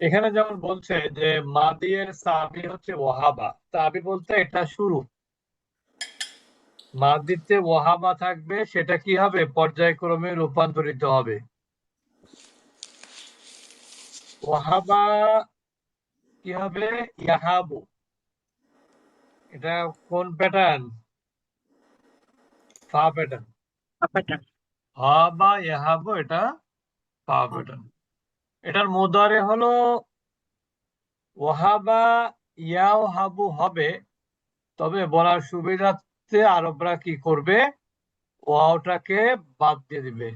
এখানে যেমন বলছে যে মাদিয়ের সাবি হচ্ছে ওয়াহাবা, সাবি বলতে এটা শুরু। মাদিতে ওয়াহাবা থাকবে, সেটা কি হবে? পর্যায়ক্রমে রূপান্তরিত হবে। ওয়াহাবা কি হবে? ইয়াহাবু। এটা কোন প্যাটার্ন? ফা প্যাটার্ন। ব্যাপারটা হা বা ইয়াহাবু, এটা ফা প্যাটার্ন। এটার মুদারে হলো ওয়াহাবা ইয়াও হাবু হবে। তবে বলার সুবিধার্থে আরবরা কি করবে? ওয়াওটাকে বাদ দিয়ে দিবে।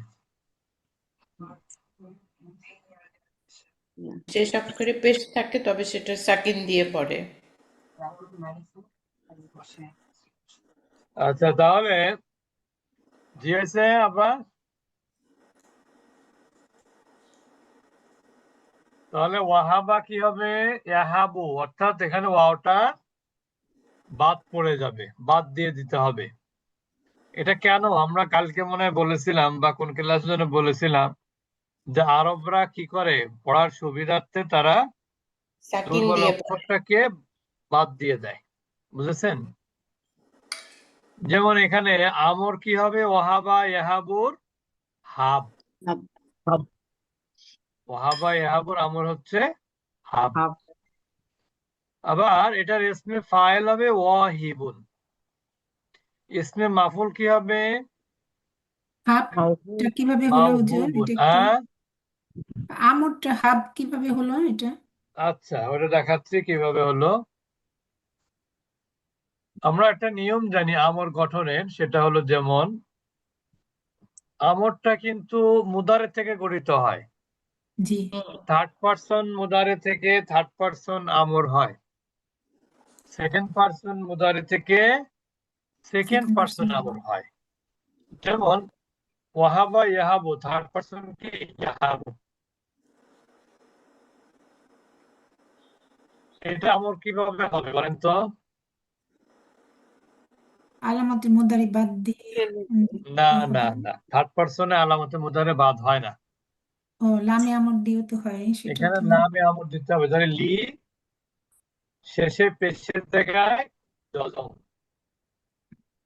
শেষ অক্ষরে পেশ থাকে, তবে সেটা সাকিন দিয়ে পড়ে। আচ্ছা, তাহলে জি হয়েছে আবার। তাহলে ওয়াহাবা কি হবে? ইয়াহাবু, অর্থাৎ এখানে ওয়াওটা বাদ পড়ে যাবে, বাদ দিয়ে দিতে হবে। এটা কেন? আমরা কালকে মনে হয় বলেছিলাম বা কোন ক্লাসে যেন বলেছিলাম যে আরবরা কি করে, পড়ার সুবিধার্থে তারা সাকিন দুর্বল দিয়ে পড়ে। অক্ষরটাকে বাদ দিয়ে দেয়। বুঝেছেন? যেমন এখানে আমর কি হবে? ওয়াহাবা ইয়াহাবুর হাব। হাব ওয়াহাবা ইয়াহাবুর আমর হচ্ছে হাব। হাব আবার এটার ইসমে ফাইল হবে ওয়াহিবুন। ইসমে মাফুল কি হবে? হাবটা কিভাবে হলো হুজুর? মাওহুবুন। এটা একটু হ্যাঁ, আমরটা হাব কিভাবে হলো এটা? আচ্ছা, ওটা দেখাচ্ছি কিভাবে হলো। আমরা একটা নিয়ম জানি আমর গঠনের, সেটা হলো যেমন আমরটা কিন্তু মুদারে থেকে গঠিত হয়। জি। থার্ড পারসন মুদারে থেকে থার্ড পারসন আমর হয়। সেকেন্ড পারসন মুদারে থেকে সেকেন্ড সেকেন্ড পারসন পারসন। আমর হয়। যেমন ওয়াহাবা ইয়াহাবু, থার্ড পারসন কি? ইয়াহাবু। এটা আমর কিভাবে হবে বলেন তো? আলামতে মুদারি বাদ দিয়ে না, না, হবে। না, থার্ড পারসনে আলামতে মুদারে বাদ হয় না। ও, লামে আমর দিয়েও তো হয়, সেটাও এখানে তো। নামে আমর দিতে হবে। ধরে লি, শেষে পেশের জায়গায় জজম।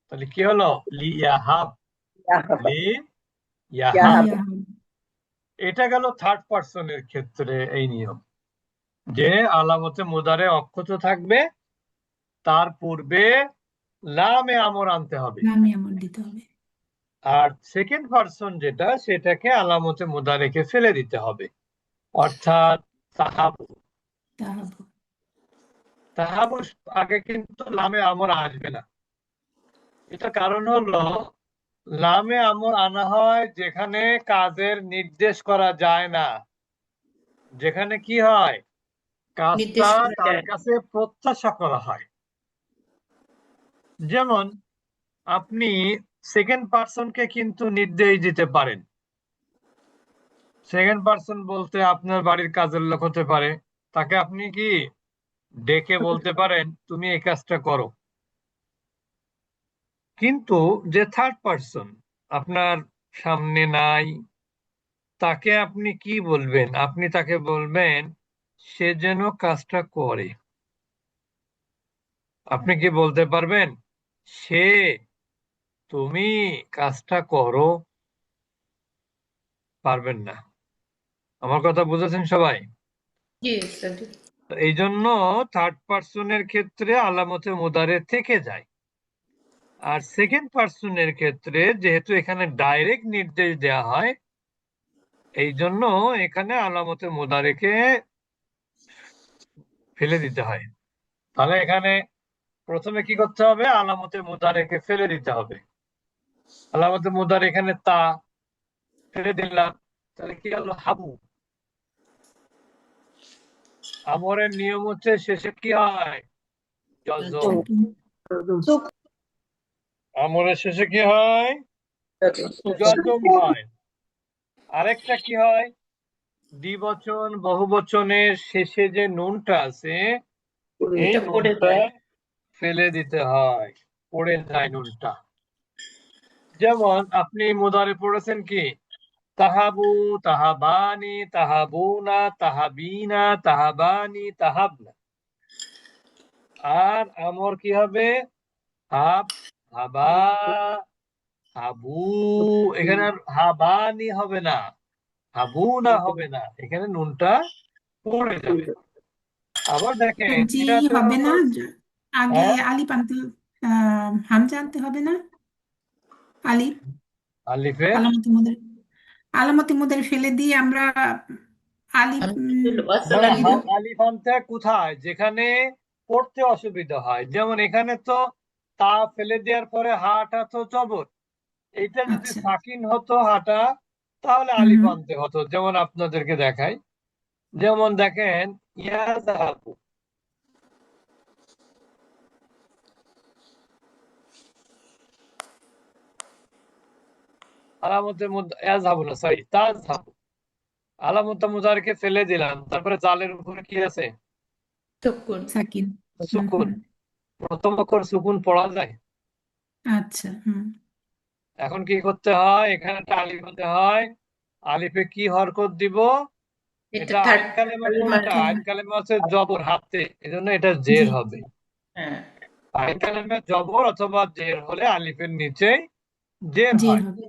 তাহলে কি হলো? লি ইয়াহাব। লি ইয়াহাব। ইয়া হবে। এটা গেল থার্ড পারসনের ক্ষেত্রে এই নিয়ম, যে আলামতে মুদারে অক্ষত থাকবে, তার পূর্বে লামে আমর আনতে হবে। লামে আমর দিতে হবে। আর সেকেন্ড পারসন যেটা, সেটাকে আলামতে মুদারেকে ফেলে দিতে হবে। অর্থাৎ তাহাবু। তাহাবু। তাহাবু আগে কিন্তু লামে আমর আসবে না। এটা কারণ হলো, লামে আমর আনা হয় যেখানে কাজের নির্দেশ করা যায় না, যেখানে কি হয়, কাজটা নির্দেশ করা তার যায়। কাছে প্রত্যাশা করা হয়। যেমন আপনি সেকেন্ড পারসনকে কিন্তু নির্দেশ দিতে পারেন। সেকেন্ড পারসন বলতে আপনার বাড়ির কাজের লোক হতে পারে। তাকে আপনি কি ডেকে বলতে পারেন তুমি এই কাজটা করো। কিন্তু যে থার্ড পারসন আপনার সামনে নাই, তাকে আপনি কি বলবেন? আপনি তাকে বলবেন সে যেন কাজটা করে। আপনি কি বলতে পারবেন সে, তুমি কাজটা করো? পারবেন না। আমার কথা বুঝেছেন সবাই? জি স্যার। তো এই জন্য থার্ড পারসনের ক্ষেত্রে আলামতে মুদারে থেকে যায়। আর সেকেন্ড পারসনের ক্ষেত্রে যেহেতু এখানে ডাইরেক্ট নির্দেশ দেয়া হয়, এই জন্য এখানে আলামতে মুদারেকে ফেলে দিতে হয়। তাহলে এখানে প্রথমে কি করতে হবে? আলামতে মুদারেকে ফেলে দিতে হবে। আলামতে মুদার এখানে তা, ফেলে দিলাম। তাহলে কি হলো? হাবু। আমরের নিয়ম হচ্ছে শেষে কি হয়? জজম। জজম। আমরের শেষে কি হয়? জজম হয়। আরেকটা কি হয়? দ্বিবচন বহুবচনের শেষে যে নুনটা আছে, এই এটা পড়ে নুনটা যায়। ফেলে দিতে হয়, পড়ে যায় নুনটা। যেমন আপনি মুদারে পড়েছেন কি? তাহাবু, তাহাবানি, তাহাবুনা, তাহাবিনা, তাহাবানি, তাহাবনা। আর আমর কি হবে? হাব, হাবা, হাবু। এখানে আর হাবানি হবে না, হাবুনা হবে না, এখানে নুনটা পড়ে যাবে। আবার দেখেন জি এটা তো হবে না, আগে হ্যাঁ আলিফ আনতে, হামজা আনতে হবে না? আলিফ, আলিফের আলামতি মুদের, আলামতি মুদের ফেলে দিয়ে আমরা আলিফ হামজাতুল ওয়াসল মানে দিয়ে আনবো। দেব। আলিফ আনতে হয় কোথায়, যেখানে পড়তে অসুবিধা হয়। যেমন এখানে তো তা ফেলে দেওয়ার পরে হাটা তো জবর, এইটা যদি আচ্ছা। সাকিন হতো হাটা, তাহলে হুম আলিফ হুম। আনতে হতো। যেমন আপনাদেরকে দেখাই, যেমন দেখেন ইয়াযাহাবু, আলামতের মধ্যে ইয়াযহাবু না, সরি তাযহাবু, আলামতে মুজারকে ফেলে দিলাম, তারপরে জালের উপরে কি আছে? তকুন। সাকিন। হুম সুকুন। হুম। প্রথম অক্ষর সুকুন পড়া যায়। আচ্ছা। হুম। এখন কি করতে হয়, এখানে একটা আলিফ হতে হয়। আলিফে কি হরকত দিব? এটা এটা থার্ড আইন কালেমা আর কোনটা? কাল, আইন কালেমা হচ্ছে জবর হাতে, এজন্য এটা জি। জের হবে। হ্যাঁ, আইন কালেমা জবর অথবা জের হলে আলিফের নিচে জের জের হয়। হবে।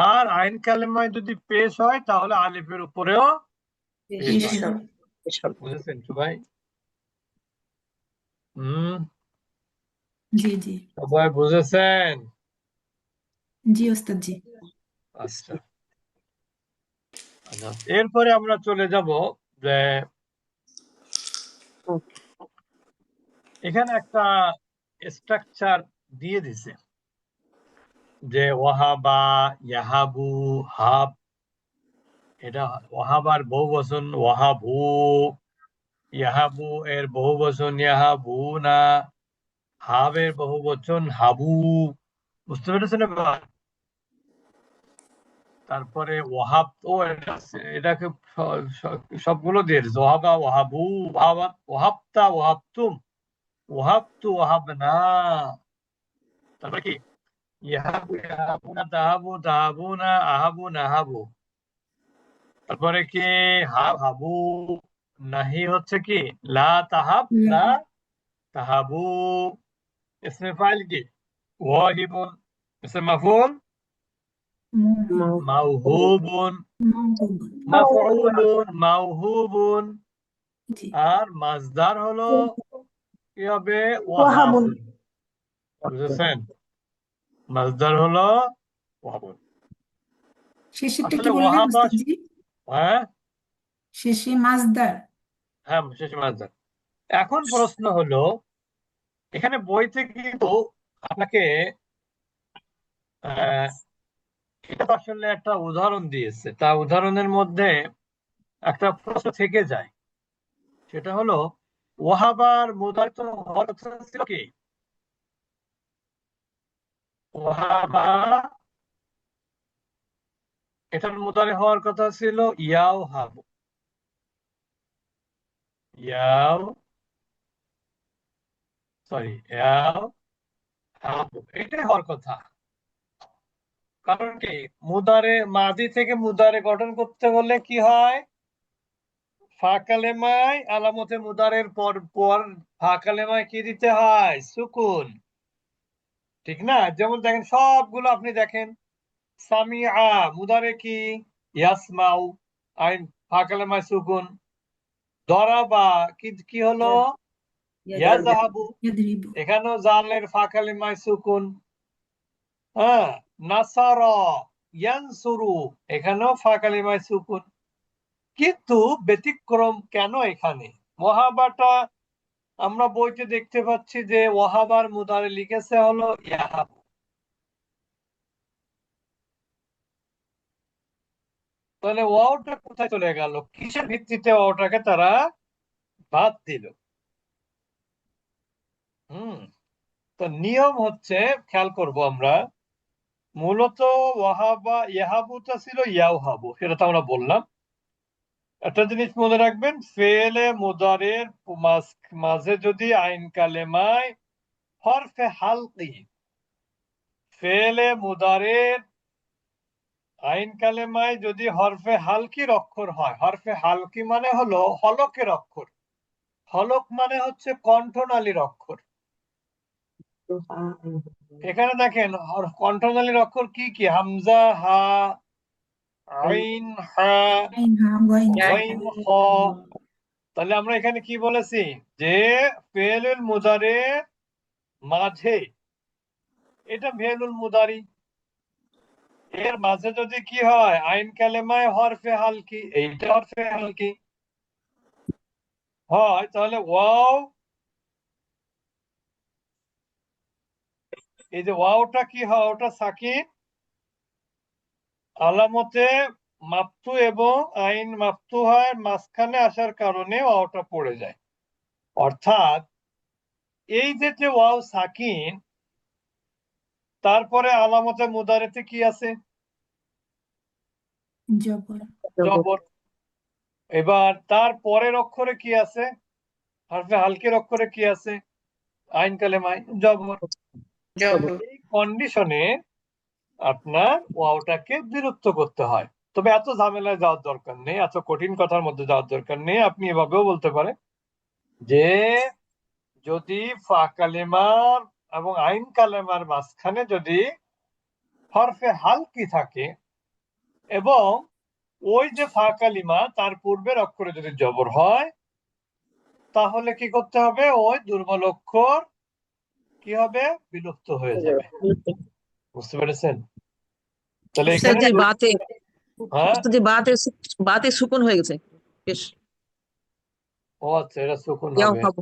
আর আইন কালেমায় যদি পেশ হয় তাহলে আলিফের উপরেও পেশ পেশ হয়। হবে। বুঝেছেন সবাই? হুম, জি জি। সবাই বুঝেছেন? জি ওস্তাদ জি। আচ্ছা আচ্ছা, এরপরে আমরা চলে যাব যে এখানে একটা স্ট্রাকচার দিয়ে দিছে যে ওয়াহাবা, ইয়াহাবু, হাব। এটা ওয়াহাবার বহুবচন ওয়াহাবু, ইয়াহাবু এর বহুবচন ইয়াহাবু না, হাবের বহুবচন হাবু। বুঝতে পেরেছেন এবার? তারপরে ওয়াহাব, ও এটাকে সবগুলো দিয়ে দিচ্ছে। ওয়াহাবা, ওয়াহাবু, ওয়াহাবতা, ওয়াহাবতুম, ওয়াহাবতু, ওয়াহাবনা। তারপরে কি ইয়াহাবু, ইয়াহাবুনা, তাহাবু, তাহাবুনা, আহাবু, নাহাবু। তারপরে কি হাবু, নাহি হচ্ছে কি লা তাহাব, লা হুম। তাহাবু। ইসমে ফাইল কি ওয়াহিবুন, ইসমে মাফউল মুহিব, মাওহুবুন, মাহবুব। মাফউলুন মাওহুবুন। জি। আর মাজদার হলো কি হবে? ওয়াহাবুন। বুঝেছেন? মাজদার হলো ওয়াহাবুন। শেষেরটা কি আসলে বললেন ওয়াহাবা, ওস্তাদ জি? হ্যাঁ শেষে মাজদার। হ্যাঁ শেষ মাজদার। এখন প্রশ্ন হলো, এখানে বইতে কিন্তু আপনাকে আহ এটা তো আসলে একটা উদাহরণ দিয়েছে, তা উদাহরণের মধ্যে একটা প্রশ্ন থেকে যায়। সেটা হলো ওয়াহাবার মুদারিত হওয়ার কথা ছিল কি? ওয়াহাবা এটার মুদারি হওয়ার কথা ছিল ইয়াও হাবু, ইয়াও, সরি ইয়াও হাবু, এটাই হওয়ার কথা। কারণ কি, মুদারে মাদি থেকে মুদারে গঠন করতে হলে কি হয়? ফা কালেমায় আলামতে মুদারের পর পর ফা কালেমায় কি দিতে হয়? সুকুন। ঠিক না? যেমন দেখেন সবগুলো আপনি দেখেন, সামিআ মুদারে কি ইয়াসমাউ, আইন ফা কালেমায় সুকুন। দরাবা কি কি হলো? ইয়াযহাবু, ইয়াদরিবু। এখানেও জালের ফা কালেমায় সুকুন। হ্যাঁ, নাসারা ইয়ানসুরু, এখানেও ফা কালেমায় সুকুন। কিন্তু ব্যতিক্রম কেন এখানে? ওয়াহাবাটা আমরা বইতে দেখতে পাচ্ছি যে ওয়াহাবার মুদারে লিখেছে হলো ইয়াহাবু। তাহলে ওয়াওটা কোথায় চলে গেল? কিসের ভিত্তিতে ওয়াওটাকে তারা বাদ দিল? হুম, তো নিয়ম হচ্ছে, খেয়াল করব আমরা, মূলত ওয়াহাবা ইয়াহাবুটা ছিল ইয়াওহাবু, সেটা তো আমরা বললাম। একটা জিনিস মনে রাখবেন, ফেলে মুদারের মাঝে যদি আইন কালেমায় হরফে হালকি, ফেলে মুদারের আইন কালেমায় যদি হরফে হালকির অক্ষর হয়, হরফে হালকি মানে হলো হলকের অক্ষর। হলক মানে হচ্ছে কণ্ঠনালীর অক্ষর। এখানে দেখেন কণ্ঠনালীর অক্ষর কি কি? হামজা, হা, আইন, হা, আইন হা গইন গইন, খ। তাহলে আমরা এখানে কি বলেছি যে ফেলুল মুদারে মাঝে, এটা ফেলুল মুদারি, এর মাঝে যদি কি হয় আইন কালেমায় হরফে হালকি, এইটা হরফে হালকি হয়, তাহলে ওয়াও, এই যে ওয়াওটা কি হয়, ওটা সাকিন, আলামতে মাফতু এবং আইন মাফতু হয় মাঝখানে আসার কারণে ওয়াওটা পড়ে যায়। অর্থাৎ এই যে ওয়াও সাকিন, তারপরে আলামতে মুদারেতে কি আছে? জবর জবর। এবার তার পরের অক্ষরে কি আছে? হরফে হালকের অক্ষরে কি আছে আইন কালেমায়? জবর। জবর। এই কন্ডিশনে আপনার ওয়াওটাকে বিলুপ্ত করতে হয়। তবে এত ঝামেলায় যাওয়ার দরকার নেই, এত কঠিন কথার মধ্যে যাওয়ার দরকার নেই। আপনি এভাবেও বলতে পারেন যে যদি ফা কালেমার এবং আইন কালেমার মাঝখানে যদি হরফে হালকি থাকে এবং ওই যে ফা কালিমা তার পূর্বের অক্ষরে যদি জবর হয়, তাহলে কি করতে হবে? ওই দুর্বল অক্ষর কি হবে? বিলুপ্ত হয়ে যাবে। বুঝতে পেরেছেন? তাহলে এখানে উস্তাদি বাতে হ্যাঁ, উস্তাদি বাতে সুকুন হয়ে গেছে। বেশ, ও আচ্ছা, এটা সুকুন ইয়াও হবে, হবো।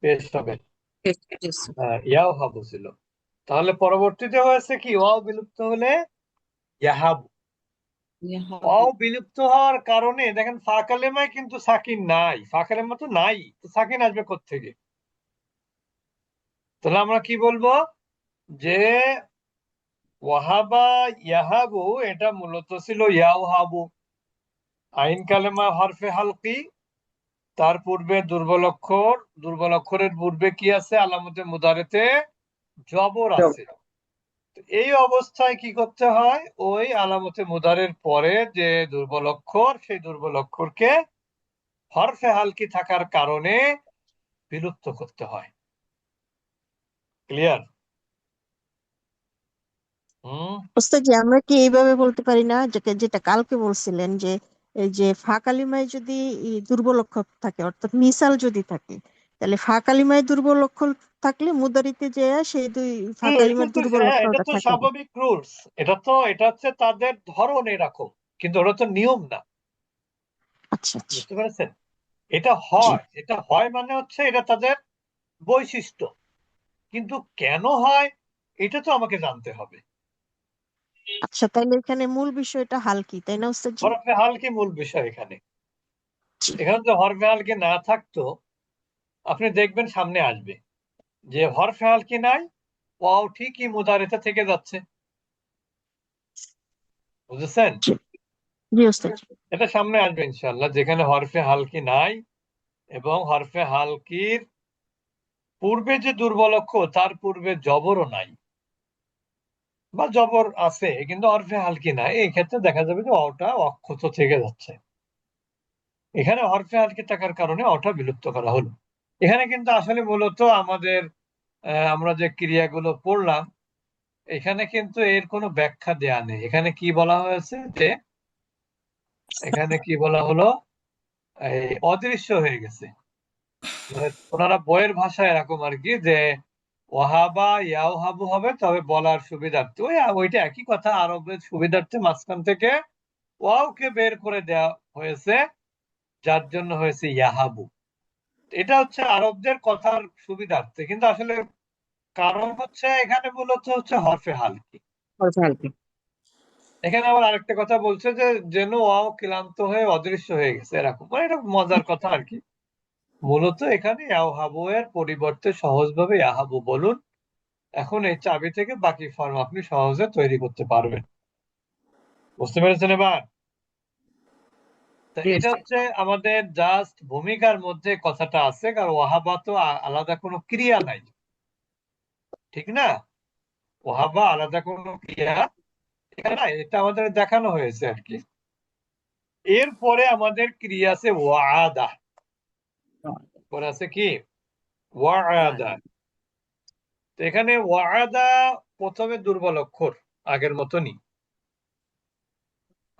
পেশ হবে। বেশ, বেশ। হ্যাঁ, ইয়াও হাবু ছিল। তাহলে পরবর্তীতে হয়েছে কি, ওয়াও বিলুপ্ত হলে ইয়াহাবু। ইয়া হবো। ওয়াও বিলুপ্ত হওয়ার কারণে দেখেন ফা কালেমায় কিন্তু সাকিন নাই, ফা কালেমা তো নাই, তো সাকিন আসবে কোত্থেকে? তাহলে আমরা কি বলবো যে ওয়াহাবা ইয়াহাবু, এটা মূলত ছিল ইয়াও হাবু। আইন কালেমা হরফে হালকি, তার পূর্বে দুর্বল অক্ষর, দুর্বল অক্ষরের পূর্বে কি আছে? আলামতে মুদারেতে জবর আছে। তো এই অবস্থায় কি করতে হয়? ওই আলামতে মুদারের পরে যে দুর্বল অক্ষর, সেই দুর্বল অক্ষরকে হরফে হালকি থাকার কারণে বিলুপ্ত করতে হয়। ক্লিয়ার? হুম। ওস্তাদ, আমরা কি এইভাবে বলতে পারি না, যেটা কালকে বলছিলেন যে এই যে ফা কালিমায় যদি দুর্বল অক্ষর থাকে, অর্থাৎ মিসাল যদি থাকে, তাহলে ফা কালিমায় দুর্বল অক্ষর থাকলে মুদারিতে যে সেই দুই ফা এটা কালিমার তো দুর্বল হ্যাঁ, এটা অক্ষরটা তো থাকে না। স্বাভাবিক রুলস। এটা হচ্ছে তাদের ধরন এরকম, কিন্তু ওটা তো নিয়ম না। আচ্ছা আচ্ছা। বুঝতে পেরেছেন? জি। এটা হয় মানে হচ্ছে এটা তাদের বৈশিষ্ট্য, কিন্তু কেন হয় এটা তো আমাকে জানতে হবে। আচ্ছা, তাহলে এখানে মূল বিষয়টা হালকি, তাই না ওস্তাদ জি? হরফে হালকি মূল বিষয় এখানে। জি। এখানে যদি হরফে হালকি না থাকতো, আপনি দেখবেন সামনে আসবে যে হরফে হালকি নাই, ওয়াও ঠিকই মুদারিতে থেকে যাচ্ছে। বুঝেছেন? জি। জি ওস্তাদ জি। এটা সামনে আসবে ইনশাল্লাহ, যেখানে হরফে হালকি নাই এবং হরফে হালকির পূর্বে যে দুর্বল অক্ষর তার পূর্বে জবরও নাই, বা জবর আছে কিন্তু হরফে হালকি নাই, এই ক্ষেত্রে দেখা যাবে যে অটা অক্ষত থেকে যাচ্ছে। এখানে হরফে হালকি থাকার কারণে অটা বিলুপ্ত করা হলো। এখানে কিন্তু আসলে মূলত আমাদের আমরা যে ক্রিয়াগুলো পড়লাম, এখানে কিন্তু এর কোনো ব্যাখ্যা দেয়া নেই। এখানে কি বলা হয়েছে যে, এখানে কি বলা হলো, এই অদৃশ্য হয়ে গেছে। মানে ওনারা বইয়ের ভাষায় এরকম আর কি, যে ওয়াহাবা ইয়াও হাবু হবে, তবে বলার সুবিধার্থে ওইটা একই কথা, আরবের সুবিধার্থে মাঝখান থেকে ওয়াওকে বের করে দেওয়া হয়েছে, যার জন্য হয়েছে ইয়াহাবু। এটা হচ্ছে আরবদের কথার সুবিধার্থে, কিন্তু আসলে কারণ হচ্ছে এখানে মূলত হচ্ছে হরফে হালকি। হালকা হালকা। এখানে আবার আরেকটা কথা বলছে যে যেন ওয়াও ক্লান্ত হয়ে অদৃশ্য হয়ে গেছে, এরকম, মানে এটা মজার কথা আর কি। মূলত এখানে ইয়াহাবু এর পরিবর্তে সহজভাবে ইয়াহাবু বলুন। এখন এই চাবি থেকে বাকি ফর্ম আপনি সহজে তৈরি করতে পারবেন। বুঝতে পেরেছেন এবার? তা জি এটা ওস্তাদ। হচ্ছে আমাদের জাস্ট ভূমিকার মধ্যে কথাটা আছে, কারণ ওয়াহাবা তো আলাদা কোনো ক্রিয়া নাই, ঠিক না? ওয়াহাবা আলাদা কোনো ক্রিয়া এখানে না, এটা আমাদের দেখানো হয়েছে আর কি। এরপরে আমাদের ক্রিয়া আছে ওয়াদা, পরে আছে কি ওয়াদা। তো এখানে ওয়াদা প্রথমে দুর্বল অক্ষর, আগের মতনই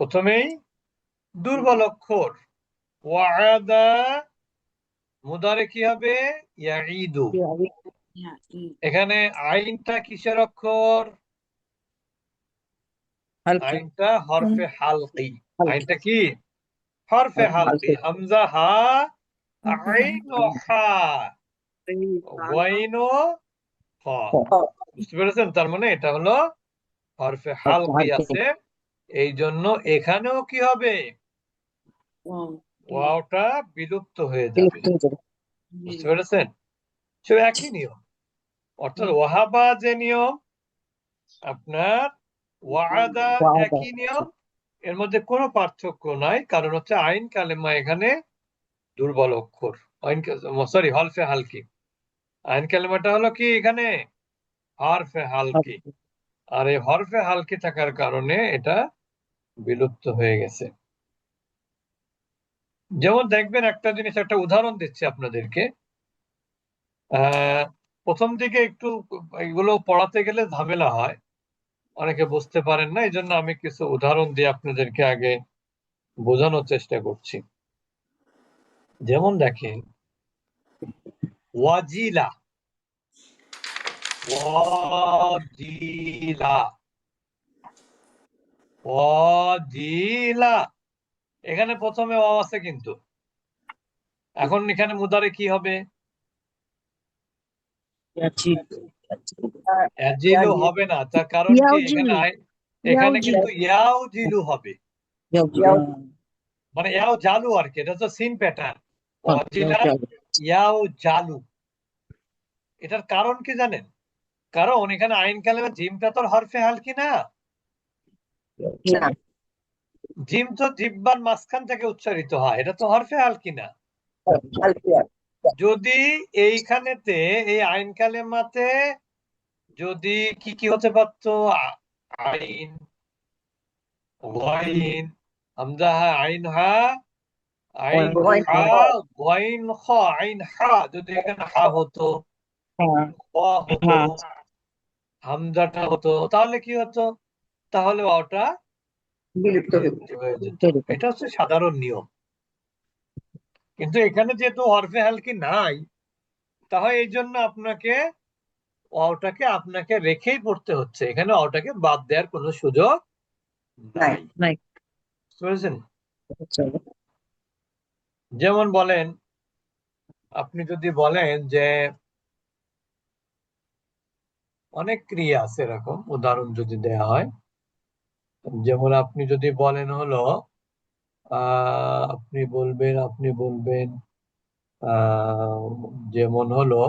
প্রথমেই দুর্বল অক্ষর। ওয়াদা মুদারে কি হবে ইয়াইদু। এখানে আইনটা কিসের অক্ষর? হালকা আইনটা হরফে হালকি। হালকা আইনটা কি হরফে হালকি। হালকা হামজা হা, আইন ও হা, ওয়াইন ও হ। বুঝতে পেরেছেন? তার মানে এটা হলো হরফে হালকি আছে, এই জন্য এখানেও কি হবে ওয়াওটা বিলুপ্ত হয়ে যাবে। বুঝতে পেরেছেন? সে একই নিয়ম, অর্থাৎ ওয়াহাবা যে নিয়ম, আপনার ওয়াদা একই নিয়ম, এর মধ্যে কোনো পার্থক্য নাই। কারণ হচ্ছে আইন কালেমা এখানে দুর্বল অক্ষর, আইন সরি হরফে হালকি। আইন কালেমাটা হলো কি এখানে হরফে হালকি, আর এই হরফে হালকি থাকার কারণে এটা বিলুপ্ত হয়ে গেছে। যেমন দেখবেন একটা জিনিস, একটা উদাহরণ দিচ্ছি আপনাদেরকে। প্রথম দিকে একটু এগুলো পড়াতে গেলে ঝামেলা হয়, অনেকে বুঝতে পারেন না, এই জন্য আমি কিছু উদাহরণ দিয়ে আপনাদেরকে আগে বোঝানোর চেষ্টা করছি। যেমন দেখেন ওয়াজিলা, ওয়াজিলা, ওয়াজিলা, এখানে প্রথমে ওয়াও আছে কিন্তু এখন এখানে মুদারে কি হবে? জিলু হবে না। তার কারণ কি? ইয়াউজিলু, এখানে ইয়াউজিলু। কিন্তু ইয়াও জিলু হবে, মানে ইয়াও জালু আর কি। এটা হচ্ছে সিন প্যাটার্ন, ওয়াজিলা ইয়াও জালু। এটার কারণ কি জানেন? কারণ এখানে আইন কালেমা জিমটা তো হরফে হালকি না। জিম তো জিব্বার মাঝখান থেকে উচ্চারিত হয়, এটা তো হরফে হালকি না। যদি এইখানেতে এই আইন কালেমাতে যদি কি কি হতে পারতো, আইন, গইন, হামজা হা, আইন হা, আইন হা, গইন খ, আইন হা, যদি এখানে হা হতো, খ হতো, হামজাটা হতো, তাহলে কি হতো? তাহলে ওটা বিলুপ্ত হয়ে যেত। এটা হচ্ছে সাধারণ নিয়ম। কিন্তু এখানে যেহেতু হরফে হালকি নাই, তাহলে এই জন্য আপনাকে রেখেই পড়তে হচ্ছে। এখানে ওটাকে বাদ দেওয়ার কোনো সুযোগ নাই। বুঝতে পেরেছেন? যেমন বলেন, আপনি যদি বলেন যে অনেক ক্রিয়া আছে এরকম, উদাহরণ যদি দেয়া হয়, যেমন আপনি যদি বলেন হলো আপনি বলবেন আহ যেমন হলো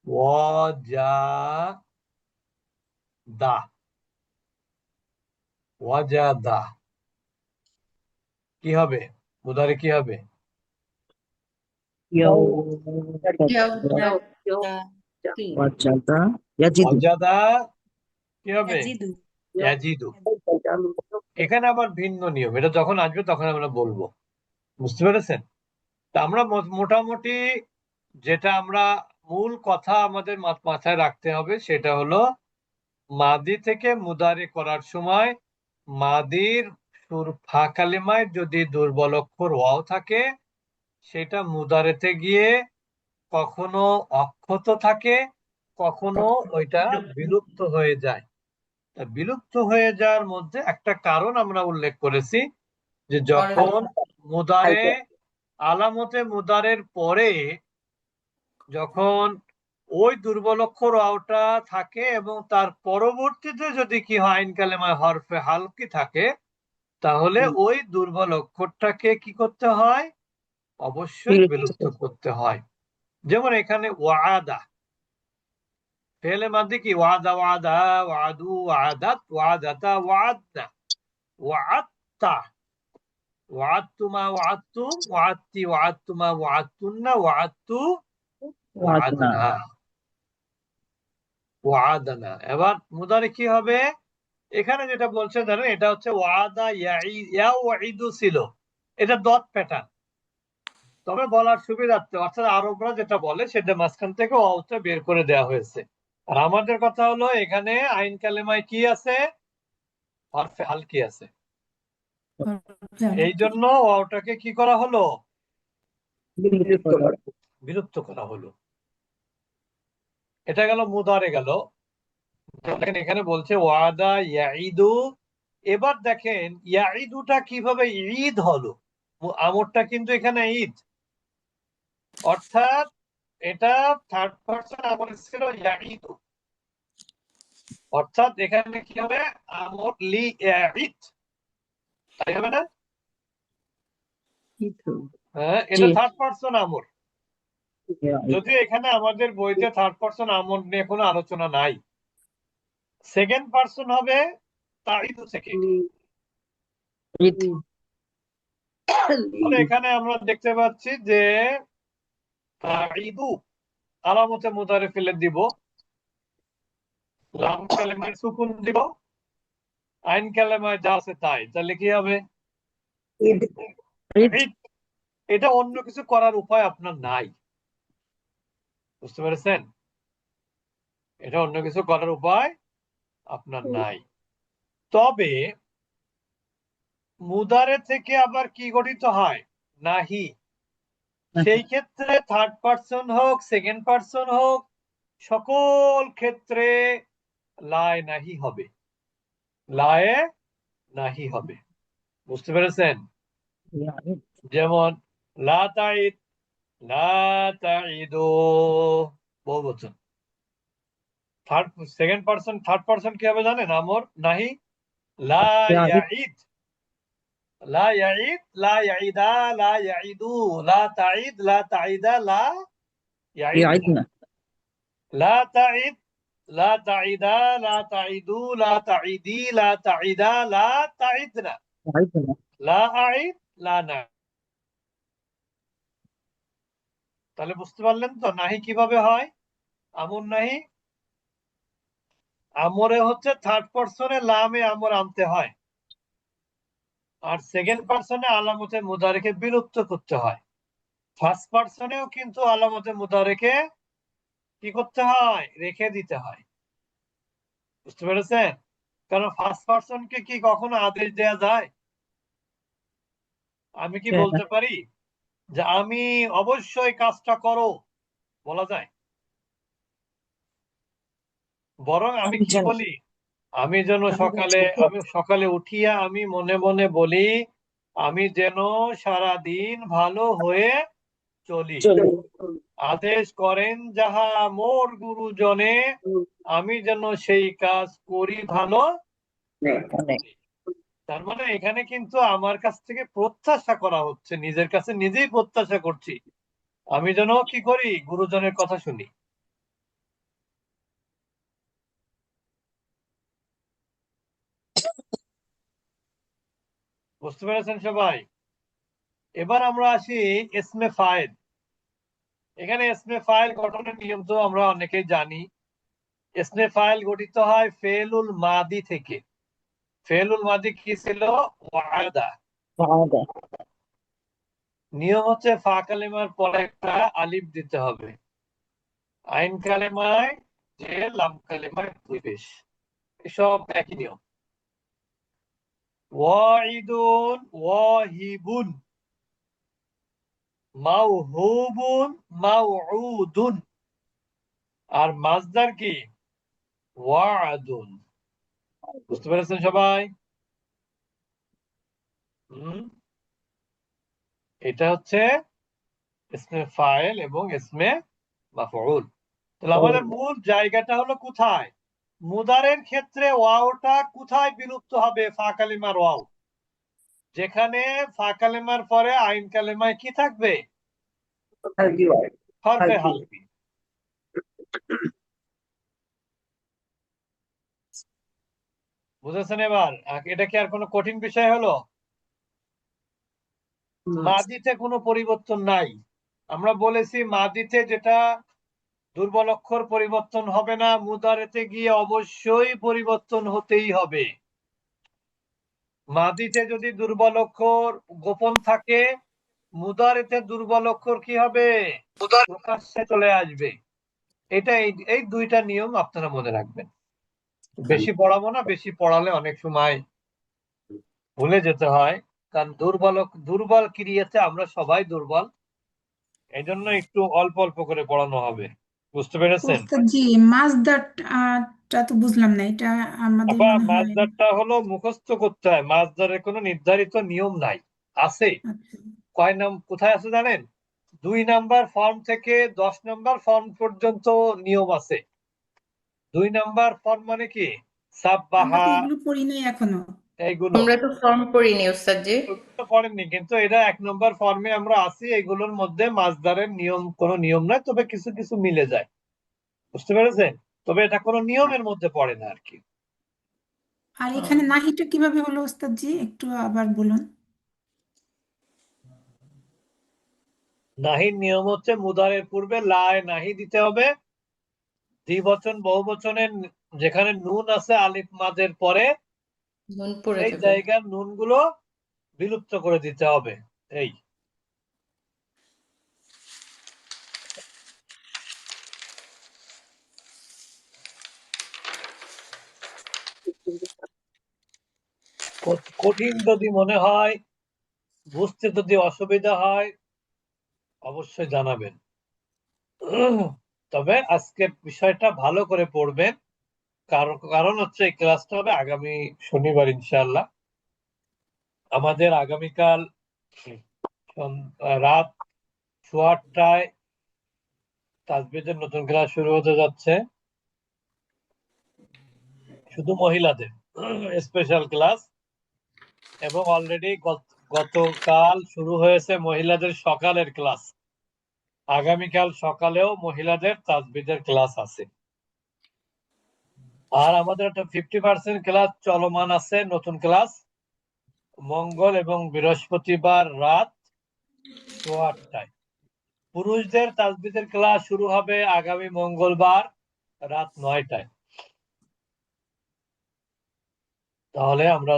ওয়াজাদা, ওয়াজাদা কি হবে? মুদারে কি হবে? ওয়াজাদা কি হবে? ইয়াজিদু। এখানে আবার ভিন্ন নিয়ম, এটা যখন আসবে তখন আমরা বলবো। বুঝতে পেরেছেন? তা আমরা মোটামুটি যেটা আমরা মূল কথা আমাদের মাথায় রাখতে হবে সেটা হলো, মাদি থেকে মুদারি করার সময় মাদির ফা কালিমায় যদি দুর্বল অক্ষর ওয়াও থাকে, সেটা মুদারেতে গিয়ে কখনো অক্ষত থাকে, কখনো ওইটা বিলুপ্ত হয়ে যায়। তা বিলুপ্ত হয়ে যাওয়ার মধ্যে একটা কারণ আমরা উল্লেখ করেছি, যে যখন মুদারে আলামতে মুদারের পরে যখন ওই দুর্বল অক্ষর ওয়াওটা থাকে এবং তার পরবর্তীতে যদি কি হয় আইন কালেমায় হরফে হালকি থাকে, তাহলে ওই দুর্বল অক্ষরটাকে কি করতে হয়? অবশ্যই বিলুপ্ত করতে হয়। যেমন এখানে ওয়াদা, ফেলে মাঝে কি ওয়াদা, ওয়াদা, ওয়াদু, ওয়াদাত, ওয়াদাতা, ওয়াদনা, ওয়াদতা, ওয়াদতুমা, ওয়াদতুম, ওয়াদতি, ওয়াদতুমা, ওয়াদতুন্না, ওয়াদতু, ওয়াদনা, ওয়াদানা। এবার মুদারে কি হবে? এখানে যেটা বলছে জানেন, এটা হচ্ছে ওয়াদা ইয়াউইদু ছিল, এটা ডট প্যাটার্ন। তবে বলার সুবিধার্থে, অর্থাৎ আরবরা যেটা বলে সেটা মাঝখান থেকে ওয়াওটা বের করে দেওয়া হয়েছে। আর আমাদের কথা হলো এখানে আইন কালেমায় কি আছে, হরফে হাল কি আছে, এই জন্য ওয়াওটাকে কি করা হলো, বিলুপ্ত করা হলো। এটা গেল মুদারে গেল। দেখেন এখানে বলছে ওয়াদা ইয়াইদু। এবার দেখেন ইয়াইদুটা কিভাবে ঈদ হলো, আমরটা কিন্তু এখানে ঈদ, অর্থাৎ এটা থার্ড পারসন আমর ছিল ইয়াইদু, অর্থাৎ এখানে কি হবে, আমর লি ইয়াইদ, তাই হবে না? হ্যাঁ, এটা জি থার্ড পারসন আমর, যদিও এখানে আমাদের বইতে থার্ড পারসন আমর নিয়ে কোনো আলোচনা নাই। সেকেন্ড পারসন হবে তাইদু থেকে। ঈদ তাহলে এখানে আমরা দেখতে পাচ্ছি যে তাইদু আলামতে মুদারে ফেলে দিব, লাম কালেমায় সুকুন দিব, আইন কালেমায় যা আছে তাই, তাহলে কি হবে, ঈদ ঈদ। এটা অন্য কিছু করার উপায় আপনার নাই, বুঝতে পেরেছেন? এটা অন্য কিছু করার উপায় আপনার নাই। তবে মুদারে থেকে আবার কি গঠিত হয়, নাহি। সেই ক্ষেত্রে থার্ড পারসন হোক, সেকেন্ড পারসন হোক, সকল ক্ষেত্রে লায়ে নাহি হবে, লায়ে নাহি হবে, বুঝতে পেরেছেন? যেমন লা তাইদ, লা তাইদু, বহুবচন। সেকেন্ড পারসন, থার্ড পারসন কি হবে জানেন, আমর নাহি, লা ইয়াইদ, লা ইয়াইদ, লা ইয়াইদা, লা ইয়াইদু, লা তাইদ, লা তাইদা, লা ইয়াইদনা, ঈদনা লা তাইদ, লা তাইদা, লা তাইদু, লা তাইদি, লা তাইদা, লা তাইদনা, ঈদনা লা আইদ, লা না। তাহলে বুঝতে পারলেন তো নাহি কিভাবে হয়, আমর নাহি। আমরে হচ্ছে থার্ড পারসনে লামে আমর আনতে হয়, আর সেকেন্ড পারসনে আলামতে মুদারেকে বিলুপ্ত করতে হয়। ফার্স্ট পারসনেও কিন্তু আলামতে মুদারেকে কি করতে হয়, রেখে দিতে হয়, বুঝতে পেরেছেন? কারণ ফার্স্ট পারসনকে কি কখনো আদেশ দেয়া যায়? আমি কি বলতে পারি যে আমি অবশ্যই কাজটা করো, বলা যায়? বরং আমি কি বলি, আমি যেন সকালে, আমি সকালে উঠিয়া আমি মনে মনে বলি, আমি যেন সারা দিন ভালো হয়ে চলি। আদেশ করেন যাহা মোর গুরুজনে, আমি যেন সেই কাজ করি ভালো। তার মানে এখানে কিন্তু আমার কাছ থেকে প্রত্যাশা করা হচ্ছে, নিজের কাছে নিজেই প্রত্যাশা করছি, আমি যেন কি করি, গুরুজনের কথা শুনি। বুঝতে পেরেছেন সবাই? এবার আমরা আসি ইসমে ফাইল। এখানে ইসমে ফাইল গঠনের নিয়ম তো আমরা অনেকেই জানি। ইসমে ফাইল গঠিত হয় ফেলুল মাদি থেকে। ফেলুল মাদি কি ছিল, ওয়াদা। নিয়ম হচ্ছে ফা কালেমার পরে একটা আলিফ দিতে হবে, আইন কালেমায় যে, লাম কালেমায় দুই পেশ, এসব একই নিয়ম। ওয়াইদুন, ওয়াহিবুন, মাওহুবুন, মাওউদুন। আর মাজদার কি, ওয়াদুন। বুঝতে পেরেছেন সবাই? হুম, এটা হচ্ছে ইসমে ফাইল এবং ইসমে মাফউল। তাহলে আমাদের মূল জায়গাটা হলো কোথায়, মুদারের ক্ষেত্রে ওয়াওটা কোথায় বিলুপ্ত হবে, ফা কালিমার ওয়াও, যেখানে ফা কালিমার পরে আইন কালিমায় কি থাকবে, হরফে হালকি। বুঝেছেন এবার? এটা কি আর কোনো কঠিন বিষয় হলো? মাদিতে কোনো পরিবর্তন নাই। আমরা বলেছি মাদিতে যেটা দুর্বল অক্ষর পরিবর্তন হবে না, মুদারেতে গিয়ে অবশ্যই পরিবর্তন হতেই হবে। মাদিতে যদি দুর্বল অক্ষর গোপন থাকে, মুদারেতে দুর্বল অক্ষর কি হবে? প্রকাশ্যে চলে আসবে। এটা এই দুইটা নিয়ম আপনারা মনে রাখবেন। বেশি পড়াবো না, বেশি পড়ালে অনেক সময় ভুলে যেতে হয়, কারণ দুর্বল ক্রিয়াতে আমরা সবাই দুর্বল, এই জন্য একটু অল্প অল্প করে পড়ানো হবে। বুঝতে পেরেছেন? ওস্তাদ জি, মাছদারটা তো বুঝলাম না, এটা আমাদের আবার মনে হয়। মাছদারটা হলো মুখস্থ করতে হয়, মাছদারের কোনো নির্ধারিত নিয়ম নাই। আছে, আচ্ছা, কোথায় আছে জানেন? 2 নাম্বার ফর্ম থেকে 10 নাম্বার ফর্ম পর্যন্ত নিয়ম আছে। 2 নাম্বার ফর্ম মানে কি? আমরা সাব্বাহা, তো এগুলো পড়ি নাই এখনো। এইগুলো আমরা তো ফর্ম পড়িনি ওস্তাদ জি। ওগুলো পড়েননি, কিন্তু এটা 1 নম্বর ফর্মে আমরা আছি। এগুলোর মধ্যে মাছদারের নিয়ম, কোনো নিয়ম নাই, তবে কিছু কিছু মিলে যায়। বুঝতে পেরেছেন? তবে এটা কোনো নিয়মের মধ্যে পড়ে না আর কি। আর এখানে নাহিটা কিভাবে হলো ওস্তাদ জি, একটু আবার বলুন। নাহির নিয়ম হচ্ছে মুদারের পূর্বে লায় নাহি দিতে হবে। দ্বিবচন বহুবচনের যেখানে নুন আছে আলিফ মাদের পরে, নুন পড়ে সেই যাবে। জায়গার নুন গুলো বিলুপ্ত করে দিতে হবে। এই কঠিন যদি মনে হয়, বুঝতে যদি অসুবিধা হয়, অবশ্যই জানাবেন। তবে আজকের বিষয়টা ভালো করে পড়বেন, কারণ হচ্ছে এই ক্লাসটা হবে আগামী শনিবার ইনশাআল্লাহ। আমাদের আগামীকাল রাত 8:15টায় তাজবিদের নতুন ক্লাস শুরু হতে যাচ্ছে, শুধু মহিলাদের স্পেশাল ক্লাস। এবং অলরেডি গতকাল শুরু হয়েছে মহিলাদের সকালের ক্লাস। আগামীকাল সকালেও মহিলাদের তাজবিদের ক্লাস আছে। আর আমাদের একটা 50% ক্লাস চলমান আছে, নতুন ক্লাস, মঙ্গল এবং বৃহস্পতিবার রাত 8:15টায়। পুরুষদের তাজবিদের ক্লাস শুরু হবে আগামী মঙ্গলবার রাত 9টায়। তাহলে আমরা